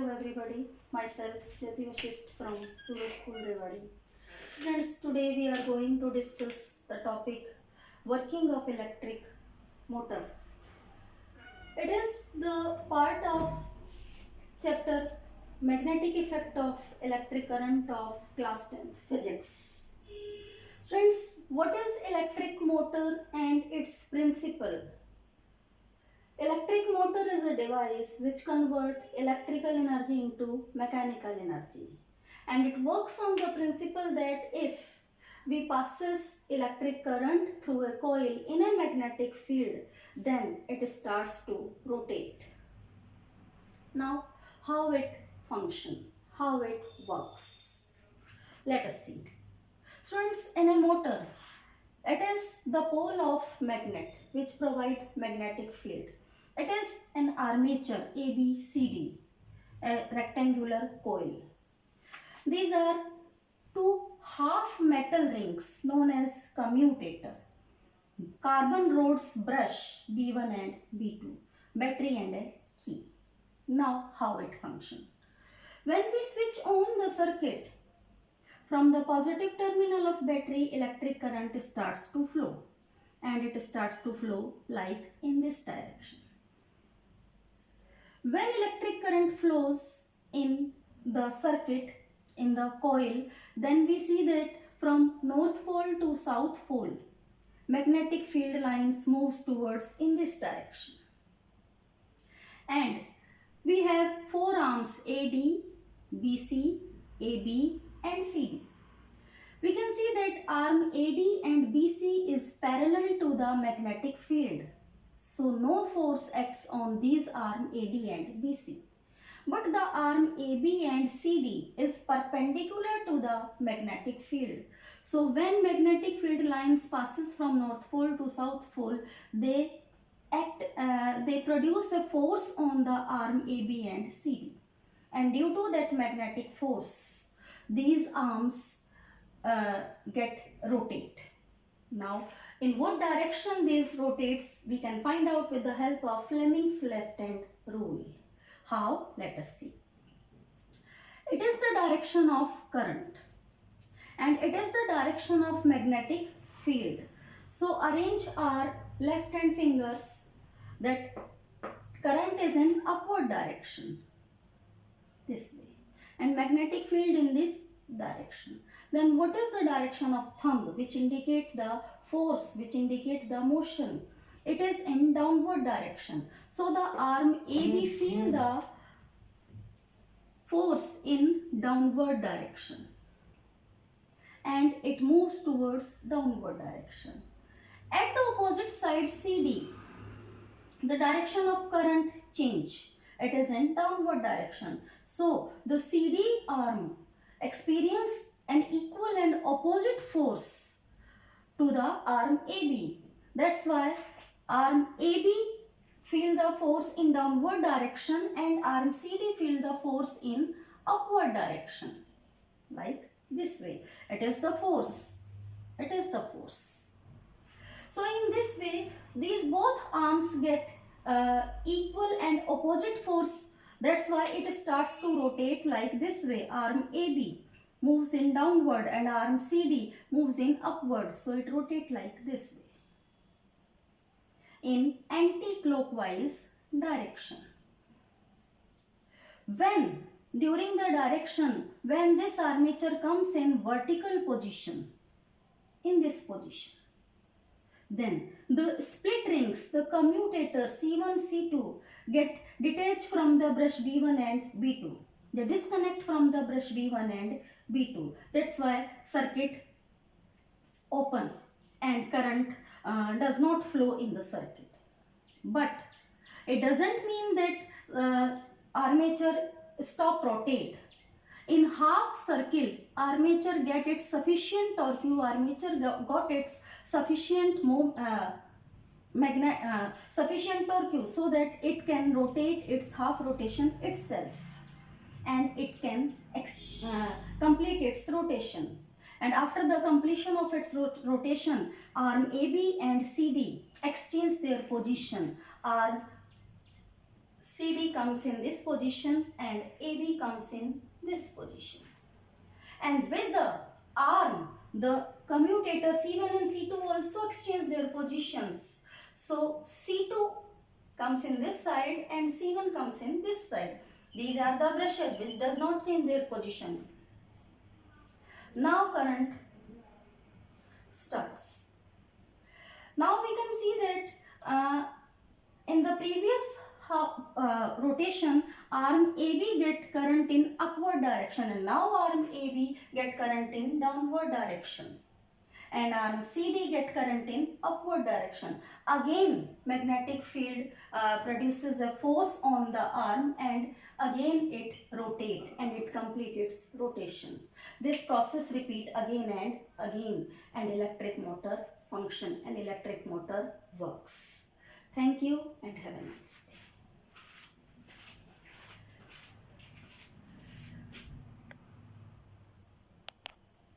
everybody. Myself Jyoti Vashist from Surya School Rewari. Students, today we are going to discuss the topic working of electric motor. It is the part of chapter magnetic effect of electric current of class 10th physics. Students, what is electric motor and its principle? Electric motor is a device which converts electrical energy into mechanical energy, and it works on the principle that if we passes electric current through a coil in a magnetic field, then it starts to rotate. Now, how it functions, how it works. Let us see. Students, in a motor, it is the pole of magnet which provide magnetic field. It is an armature ABCD, a rectangular coil. These are two half metal rings known as commutator. Carbon rods brush B1 and B2, battery and a key. Now how it functions. When we switch on the circuit, from the positive terminal of battery, electric current starts to flow, and it starts to flow like in this direction. When electric current flows in the circuit, in the coil, then we see that from north pole to south pole, magnetic field lines moves towards in this direction. And we have four arms AD, BC, AB and CD. We can see that arm AD and BC is parallel to the magnetic field. So no force acts on these arm AD and BC. But the arm AB and CD is perpendicular to the magnetic field. So when magnetic field lines passes from north pole to south pole, they produce a force on the arm AB and CD. And due to that magnetic force, these arms get rotate. Now, in what direction this rotates, we can find out with the help of Fleming's left-hand rule. How? Let us see. It is the direction of current, and it is the direction of magnetic field. So, arrange our left-hand fingers that current is in upward direction, this way, and magnetic field in this direction. Then what is the direction of thumb, which indicate the force, which indicate the motion? It is in downward direction. So the arm AB feel the force in downward direction, and it moves towards downward direction. At the opposite side CD, the direction of current change. It is in downward direction. So the CD arm experience an equal and opposite force to the arm AB. That's why arm AB feel the force in downward direction and arm CD feel the force in upward direction. Like this way. It is the force. It is the force. So in this way, these both arms get equal and opposite force. That's why it starts to rotate like this way. Arm AB moves in downward and arm CD moves in upward. So it rotates like this way in anti-clockwise direction. When during the direction, when this armature comes in vertical position, in this position, then the split rings, the commutator C1, C2 get detached from the brush B1 and B2. They disconnect from the brush B1 and B2. That's why circuit open and current does not flow in the circuit. But it doesn't mean that armature stop rotate. In half circle, armature get its sufficient torque, armature got its sufficient sufficient torque so that it can rotate its half rotation itself, and it can complete its rotation. And after the completion of its rotation, arm AB and CD exchange their position. Arm CD comes in this position and AB comes in this position. And with the arm, the commutator C1 and C2 also exchange their positions. So C2 comes in this side and C1 comes in this side. These are the brushes which does not change their position. Now current starts. Now we can see that in the previous rotation, arm AB get current in upward direction, and now arm AB get current in downward direction, and arm CD get current in upward direction. Again, magnetic field produces a force on the arm, and again it rotates and it completes its rotation. This process repeat again and again, and electric motor function and electric motor works. Thank you and have a nice day.